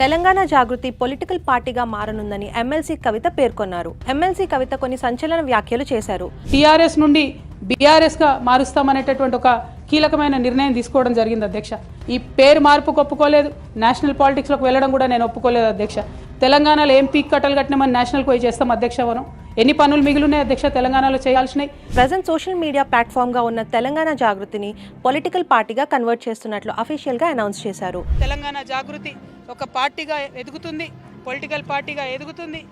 తెలంగాణ జాగృతి political పార్టీగా మారనుందని MLC కవిత పేర్కొన్నారు. ఎమ్మెల్సీ కవిత కొన్ని సంచలన వ్యాఖ్యలు చేశారు. టీఆర్ఎస్ నుండి బీఆర్ఎస్ గా మారుస్తామనేటటువంటి ఒక కీలకమైన నిర్ణయం తీసుకోవడం జరిగింది అధ్యక్ష. ఈ పేరు మార్పుకు ఒప్పుకోలేదు, నేషనల్ పాలిటిక్స్ లోకి వెళ్ళడం కూడా నేను ఒప్పుకోలేదు అధ్యక్ష. తెలంగాణలో ఏం పీక్ కట్టలు కట్టినామని నేషనల్ పోయి చేస్తాం అధ్యక్ష. మనం ఎన్ని పనులు మిగిలినాయి అధ్యక్ష తెలంగాణలో చేయాల్సినవి. ప్రజెంట్ సోషల్ మీడియా ప్లాట్ఫామ్ గా ఉన్న తెలంగాణ జాగృతిని పొలిటికల్ పార్టీగా కన్వర్ట్ చేస్తున్నట్లు అఫీషియల్ గా అనౌన్స్ చేశారు. తెలంగాణ జాగృతి ఒక పార్టీగా ఎదుగుతుంది, పొలిటికల్ పార్టీగా ఎదుగుతుంది.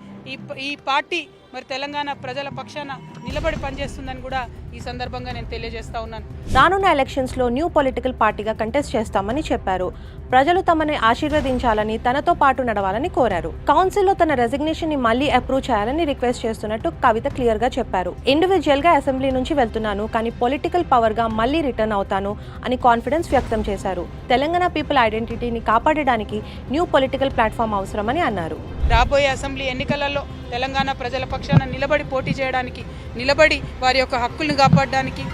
ఈ పార్టీ మరి తెలంగాణ ప్రజల పక్షాన నిలబడి పనిచేస్తుందని కూడా ఈ సందర్భంగా నేను తెలియజేస్తా ఉన్నాను. రానున్న ఎలక్షన్స్ లో న్యూ పొలిటికల్ పార్టీగా కంటెస్ట్ చేస్తామని చెప్పారు. ప్రజలు తమని ఆశీర్వదించాలని, తనతో పాటు నడవాలని కోరారు. కౌన్సిల్ లో తన రెసిగ్నేషన్ ని మళ్లీ అప్రూవ్ చేయాలని రిక్వెస్ట్ చేస్తున్నట్టు కవిత క్లియర్ గా చెప్పారు. ఇండివిజువల్ గా అసెంబ్లీ నుంచి వెళ్తున్నాను, కానీ పొలిటికల్ పవర్ గా మళ్లీ రిటర్న్ అవుతాను అని కాన్ఫిడెన్స్ వ్యక్తం చేశారు. తెలంగాణ పీపుల్ ఐడెంటిటీని కాపాడడానికి న్యూ పొలిటికల్ ప్లాట్ఫామ్ అవసరమని అన్నారు. రాబోయే అసెంబ్లీ ఎన్నికలలో తెలంగాణ ప్రజల పక్షాన నిలబడి పోటీ చేయడానికి, నిలబడి వారి యొక్క హక్కుల్ని కాపాడడానికి,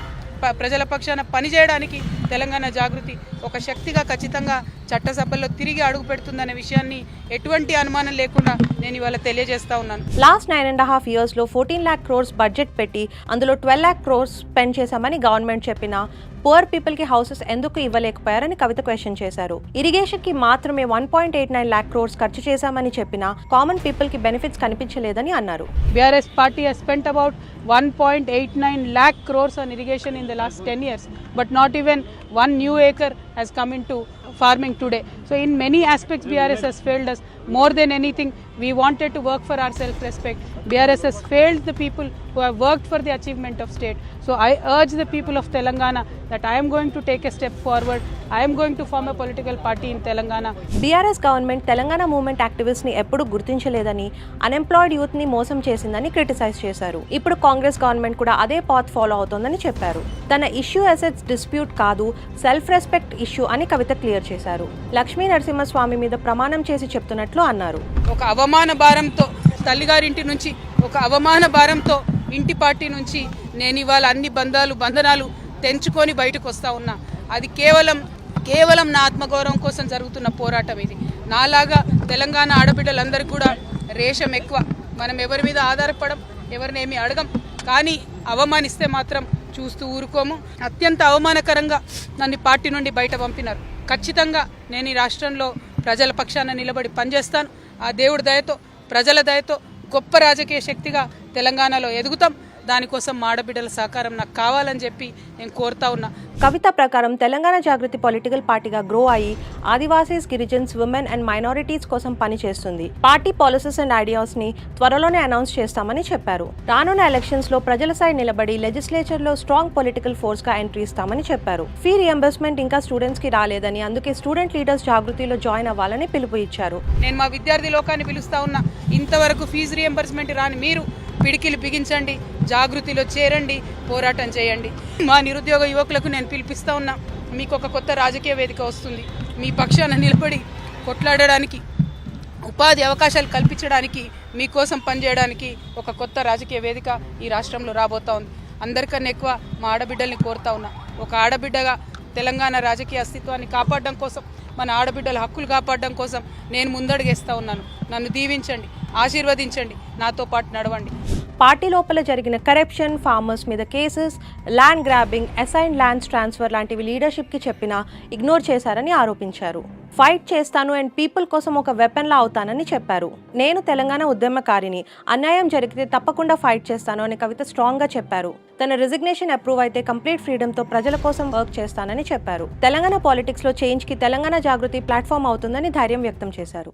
ప్రజల పక్షాన పనిచేయడానికి తెలంగాణ జాగృతి ఒక శక్తిగా ఖచ్చితంగా చట్టసభల్లో తిరిగి అడుగు పెడుతుందనే విషయాన్ని ఎటువంటి అనుమానం లేకుండా నేను ఇవాళ తెలియజేస్తా ఉన్నాను. లాస్ట్ 9.5 years లో 14 lakh crores బడ్జెట్ పెట్టి అందులో 12 lakh crores స్పెండ్ చేశామని గవర్నమెంట్ చెప్పినా పువర్ పీపుల్ కి హౌసెస్ ఎందుకు ఇవ్వలేకపోయారని కవిత క్వశ్చన్ చేశారు. ఇరిగేషన్ కి మాత్రమే 1.89 lakh crores ఖర్చు చేశామని చెప్పినా కామన్ పీపుల్ కి బెనిఫిట్స్ కనిపించలేదని అన్నారు. BRS party has spent about 1.89 lakh crores on irrigation in the last 10 years, but not even one new acre has come into farming today. So in many aspects BRS has failed us. More than anything, we wanted to work for our self-respect. BRS has failed the people who have worked for the achievement of state. So I urge the people of Telangana that I am going to take a step forward. I am going to form a political party in Telangana. BRS government Telangana movement activist ని ఎప్పుడు గుర్తించలేదని, unemployed youth ని మోసం చేసిందని criticise చేశారు. ఇప్పుడు Congress government కూడా అదే path follow అవుతోందని చెప్పారు. తన ఇష్యూ అసెట్స్ డిస్ప్యూట్ కాదు, సెల్ఫ్ రెస్పెక్ట్ ఇష్యూ అని కవిత క్లియర్ చేశారు. లక్ష్మీ నరసింహస్వామి మీద ప్రమాణం చేసి చెప్తున్నట్లు అన్నారు. ఒక అవమాన భారంతో తల్లిగారింటి నుంచి, ఒక అవమాన భారంతో ఇంటి పార్టీ నుంచి నేను ఇవాళ అన్ని బంధనాలు తెంచుకొని బయటకు వస్తా ఉన్నా. అది కేవలం నా ఆత్మగౌరవం కోసం జరుగుతున్న పోరాటం ఇది. నాలాగా తెలంగాణ ఆడబిడ్డలందరికీ కూడా రేషం ఎక్కువ. మనం ఎవరి మీద ఆధారపడం, ఎవరిని ఏమి అడగం. కానీ అవమానిస్తే మాత్రం చూస్తూ ఊరుకోము. అత్యంత అవమానకరంగా నన్ను పార్టీ నుండి బయట పంపినారు. ఖచ్చితంగా నేను ఈ రాష్ట్రంలో ప్రజల పక్షాన నిలబడి పనిచేస్తాను. ఆ దేవుడి దయతో, ప్రజల దయతో గొప్ప రాజకీయ శక్తిగా తెలంగాణలో ఎదుగుతాం. దానికోసం ఆడబిడ్డల సహకారం నాకు కావాలని చెప్పి నేను కోరుతా ఉన్నా. కవిత ప్రకారం తెలంగాణ జాగృతి పొలిటికల్ పార్టీగా గ్రో అయ్యి Adivasis, Girijans, women and minorities కోసం పనిచేస్తుంది. పార్టీ పాలసీస్ అండ్ ఐడియాస్ ని త్వరలోనే అనౌన్స్ చేస్తామని చెప్పారు. రానున్న ఎలక్షన్స్ లో ప్రజల సైడ్ నిలబడి లెజిస్లేచర్ లో స్ట్రాంగ్ పొలిటికల్ ఫోర్స్ గా ఎంట్రీ ఇస్తామని చెప్పారు. ఫీ రియంబర్స్మెంట్ ఇంకా స్టూడెంట్స్ కి రాలేదని, అందుకే స్టూడెంట్ లీడర్స్ జాగృతిలో జాయిన్ అవ్వాలని పిలుపు ఇచ్చారు. నేను మా విద్యార్థి లోకాన్ని పిలుస్తా ఉన్నా. ఇంతవరకు ఫీజు రియంబర్స్మెంట్ రాని మీరు పిడికిలు బిగించండి, జాగృతిలో చేరండి, పోరాటం చేయండి. మా నిరుద్యోగ యువకులకు నేను పిలిపిస్తా ఉన్నా. మీకు ఒక కొత్త రాజకీయ వేదిక వస్తుంది. మీ పక్షాన నిలబడి కొట్లాడడానికి, ఉపాధి అవకాశాలు కల్పించడానికి, మీకోసం పనిచేయడానికి ఒక కొత్త రాజకీయ వేదిక ఈ రాష్ట్రంలో రాబోతా ఉంది. అందరికన్నా ఎక్కువ మా ఆడబిడ్డల్ని కోరుతా ఉన్నా. ఒక ఆడబిడ్డగా తెలంగాణ రాజకీయ అస్తిత్వాన్ని కాపాడడం కోసం, మన ఆడబిడ్డల హక్కులు కాపాడడం కోసం నేను ముందడుగేస్తా ఉన్నాను. నన్ను దీవించండి, ఆశీర్వదించండి, నాతో పాటు నడవండి. పార్టీ లోపల జరిగిన కరప్షన్, ఫార్మర్స్ మీద cases, land grabbing, assign lands transfer లాంటివి లీడర్షిప్ కి చెప్పినా ఇగ్నోర్ చేశారని ఆరోపించారు. ఫైట్ చేస్తాను అండ్ పీపుల్ కోసం ఒక వెపన్ లా అవుతానని చెప్పారు. నేను తెలంగాణ ఉద్యమకారిని, అన్యాయం జరిగితే తప్పకుండా ఫైట్ చేస్తాను అని కవిత స్ట్రాంగ్ గా చెప్పారు. తన రిజిగ్నేషన్ అప్రూవ్ అయితే కంప్లీట్ ఫ్రీడమ్ తో ప్రజల కోసం వర్క్ చేస్తానని చెప్పారు. తెలంగాణ పాలిటిక్స్ లో చేంజ్ కి తెలంగాణ జాగృతి ప్లాట్ఫామ్ అవుతుందని ధైర్యం వ్యక్తం చేశారు.